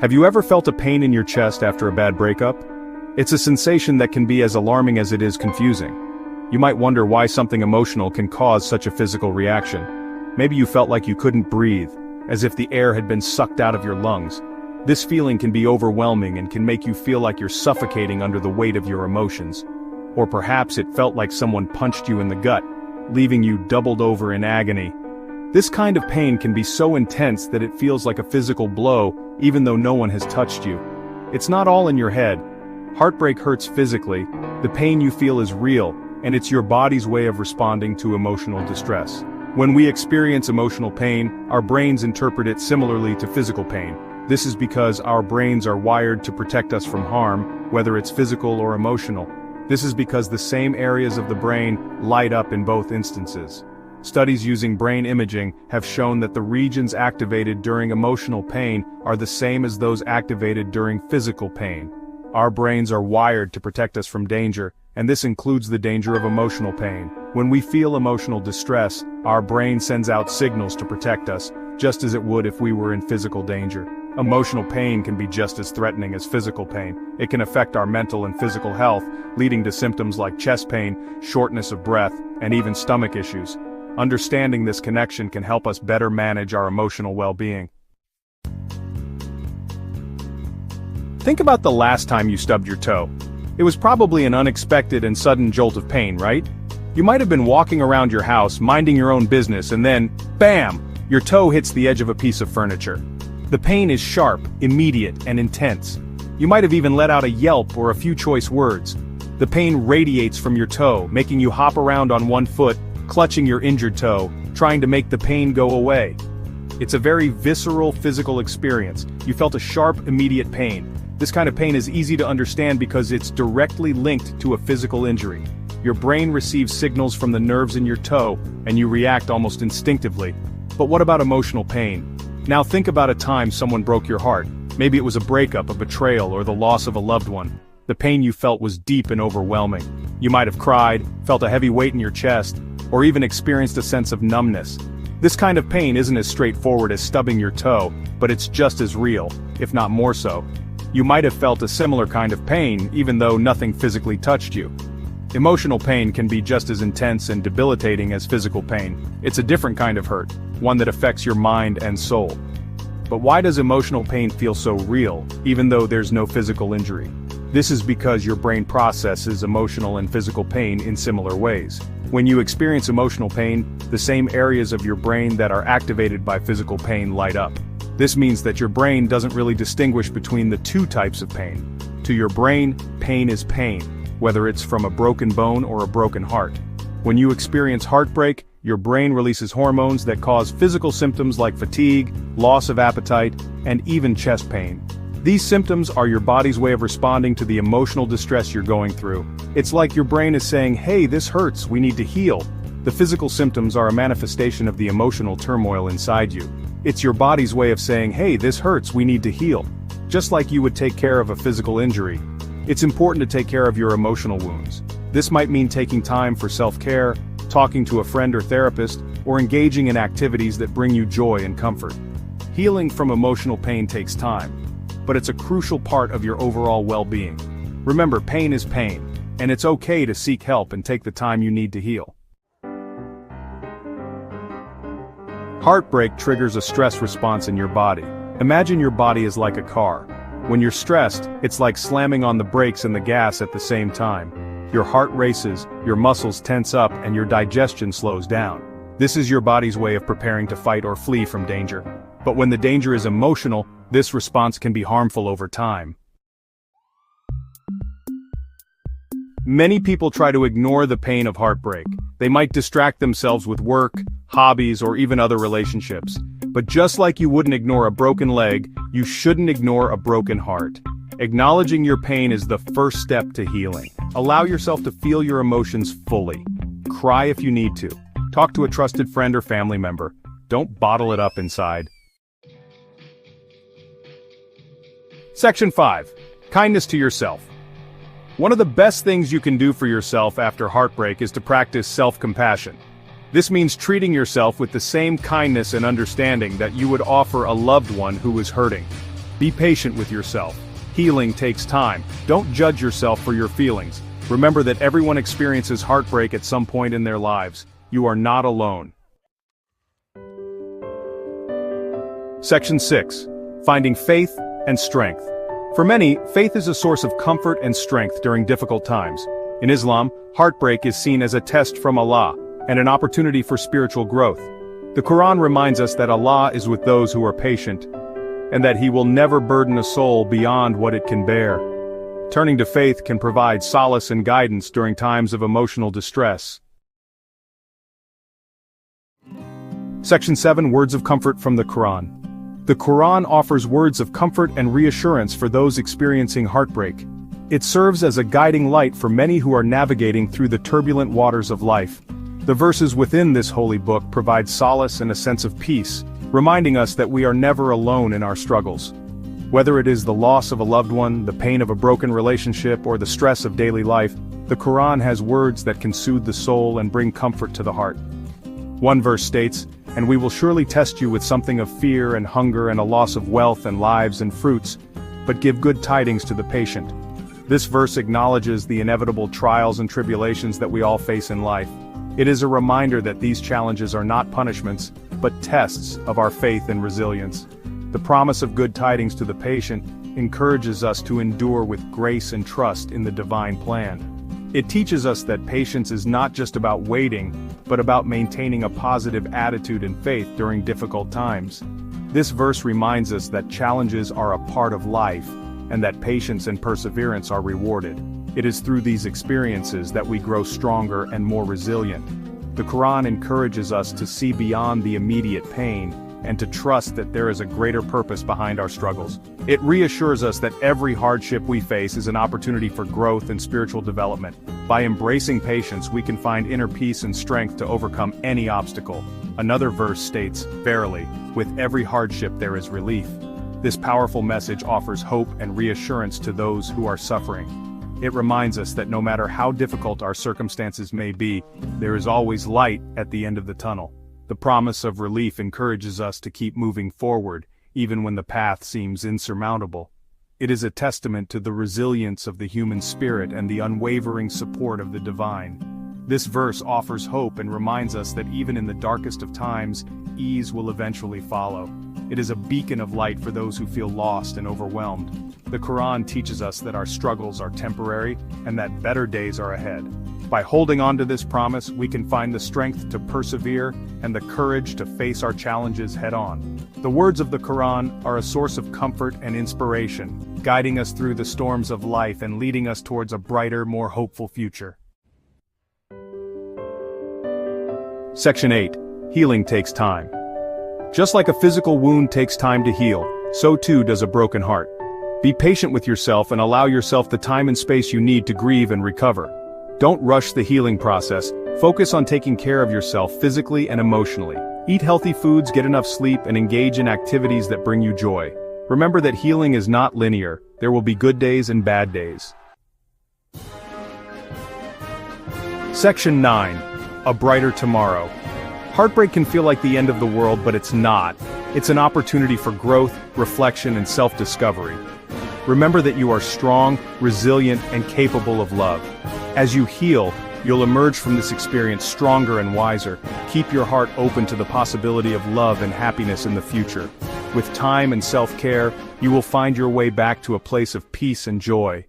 Have you ever felt a pain in your chest after a bad breakup? It's a sensation that can be as alarming as it is confusing. You might wonder why something emotional can cause such a physical reaction. Maybe you felt like you couldn't breathe, as if the air had been sucked out of your lungs. This feeling can be overwhelming and can make you feel like you're suffocating under the weight of your emotions. Or perhaps it felt like someone punched you in the gut, leaving you doubled over in agony. This kind of pain can be so intense that it feels like a physical blow, even though no one has touched you. It's not all in your head. Heartbreak hurts physically, the pain you feel is real, and it's your body's way of responding to emotional distress. When we experience emotional pain, our brains interpret it similarly to physical pain. This is because our brains are wired to protect us from harm, whether it's physical or emotional. This is because the same areas of the brain light up in both instances. Studies using brain imaging have shown that the regions activated during emotional pain are the same as those activated during physical pain. Our brains are wired to protect us from danger, and this includes the danger of emotional pain. When we feel emotional distress, our brain sends out signals to protect us, just as it would if we were in physical danger. Emotional pain can be just as threatening as physical pain. It can affect our mental and physical health, leading to symptoms like chest pain, shortness of breath, and even stomach issues. Understanding this connection can help us better manage our emotional well-being. Think about the last time you stubbed your toe. It was probably an unexpected and sudden jolt of pain, right? You might have been walking around your house, minding your own business, and then, bam! Your toe hits the edge of a piece of furniture. The pain is sharp, immediate, and intense. You might have even let out a yelp or a few choice words. The pain radiates from your toe, making you hop around on one foot, clutching your injured toe, trying to make the pain go away. It's a very visceral physical experience. You felt a sharp, immediate pain. This kind of pain is easy to understand because it's directly linked to a physical injury. Your brain receives signals from the nerves in your toe, and you react almost instinctively. But what about emotional pain? Now think about a time someone broke your heart. Maybe it was a breakup, a betrayal, or the loss of a loved one. The pain you felt was deep and overwhelming. You might have cried, felt a heavy weight in your chest, or even experienced a sense of numbness. This kind of pain isn't as straightforward as stubbing your toe, but it's just as real, if not more so. You might have felt a similar kind of pain, even though nothing physically touched you. Emotional pain can be just as intense and debilitating as physical pain. It's a different kind of hurt, one that affects your mind and soul. But why does emotional pain feel so real, even though there's no physical injury? This is because your brain processes emotional and physical pain in similar ways. When you experience emotional pain, the same areas of your brain that are activated by physical pain light up. This means that your brain doesn't really distinguish between the two types of pain. To your brain, pain is pain, whether it's from a broken bone or a broken heart. When you experience heartbreak, your brain releases hormones that cause physical symptoms like fatigue, loss of appetite, and even chest pain. These symptoms are your body's way of responding to the emotional distress you're going through. It's like your brain is saying, hey, this hurts, we need to heal. The physical symptoms are a manifestation of the emotional turmoil inside you. It's your body's way of saying, hey, this hurts, we need to heal. Just like you would take care of a physical injury. It's important to take care of your emotional wounds. This might mean taking time for self-care, talking to a friend or therapist, or engaging in activities that bring you joy and comfort. Healing from emotional pain takes time, but it's a crucial part of your overall well-being. Remember, pain is pain, and it's okay to seek help and take the time you need to heal. Heartbreak triggers a stress response in your body. Imagine your body is like a car. When you're stressed, it's like slamming on the brakes and the gas at the same time. Your heart races, your muscles tense up, and your digestion slows down. This is your body's way of preparing to fight or flee from danger. But when the danger is emotional, this response can be harmful over time. Many people try to ignore the pain of heartbreak. They might distract themselves with work, hobbies, or even other relationships. But just like you wouldn't ignore a broken leg, you shouldn't ignore a broken heart. Acknowledging your pain is the first step to healing. Allow yourself to feel your emotions fully. Cry if you need to. Talk to a trusted friend or family member. Don't bottle it up inside. Section 5. Kindness to yourself. One of the best things you can do for yourself after heartbreak is to practice self-compassion. This means treating yourself with the same kindness and understanding that you would offer a loved one who is hurting. Be patient with yourself. Healing takes time. Don't judge yourself for your feelings. Remember that everyone experiences heartbreak at some point in their lives. You are not alone. Section 6. Finding faith and strength. For many, faith is a source of comfort and strength during difficult times. In Islam, heartbreak is seen as a test from Allah, and an opportunity for spiritual growth. The Qur'an reminds us that Allah is with those who are patient, and that He will never burden a soul beyond what it can bear. Turning to faith can provide solace and guidance during times of emotional distress. Section 7. Words of comfort from the Qur'an. The Qur'an offers words of comfort and reassurance for those experiencing heartbreak. It serves as a guiding light for many who are navigating through the turbulent waters of life. The verses within this holy book provide solace and a sense of peace, reminding us that we are never alone in our struggles. Whether it is the loss of a loved one, the pain of a broken relationship, or the stress of daily life, the Qur'an has words that can soothe the soul and bring comfort to the heart. One verse states, "And we will surely test you with something of fear and hunger and a loss of wealth and lives and fruits, but give good tidings to the patient." This verse acknowledges the inevitable trials and tribulations that we all face in life. It is a reminder that these challenges are not punishments, but tests of our faith and resilience. The promise of good tidings to the patient encourages us to endure with grace and trust in the divine plan. It teaches us that patience is not just about waiting, but about maintaining a positive attitude and faith during difficult times. This verse reminds us that challenges are a part of life, and that patience and perseverance are rewarded. It is through these experiences that we grow stronger and more resilient. The Qur'an encourages us to see beyond the immediate pain, and to trust that there is a greater purpose behind our struggles. It reassures us that every hardship we face is an opportunity for growth and spiritual development. By embracing patience, we can find inner peace and strength to overcome any obstacle. Another verse states, "Verily, with every hardship there is relief." This powerful message offers hope and reassurance to those who are suffering. It reminds us that no matter how difficult our circumstances may be, there is always light at the end of the tunnel. The promise of relief encourages us to keep moving forward, even when the path seems insurmountable. It is a testament to the resilience of the human spirit and the unwavering support of the divine. This verse offers hope and reminds us that even in the darkest of times, ease will eventually follow. It is a beacon of light for those who feel lost and overwhelmed. The Qur'an teaches us that our struggles are temporary and that better days are ahead. By holding on to this promise, we can find the strength to persevere and the courage to face our challenges head-on. The words of the Qur'an are a source of comfort and inspiration, guiding us through the storms of life and leading us towards a brighter, more hopeful future. Section 8. Healing takes time. Just like a physical wound takes time to heal, so too does a broken heart. Be patient with yourself and allow yourself the time and space you need to grieve and recover. Don't rush the healing process. Focus on taking care of yourself physically and emotionally. Eat healthy foods, get enough sleep, and engage in activities that bring you joy. Remember that healing is not linear. There will be good days and bad days. Section 9. A brighter tomorrow. Heartbreak can feel like the end of the world, but it's not. It's an opportunity for growth, reflection, and self-discovery. Remember that you are strong, resilient, and capable of love. As you heal, you'll emerge from this experience stronger and wiser. Keep your heart open to the possibility of love and happiness in the future. With time and self-care, you will find your way back to a place of peace and joy.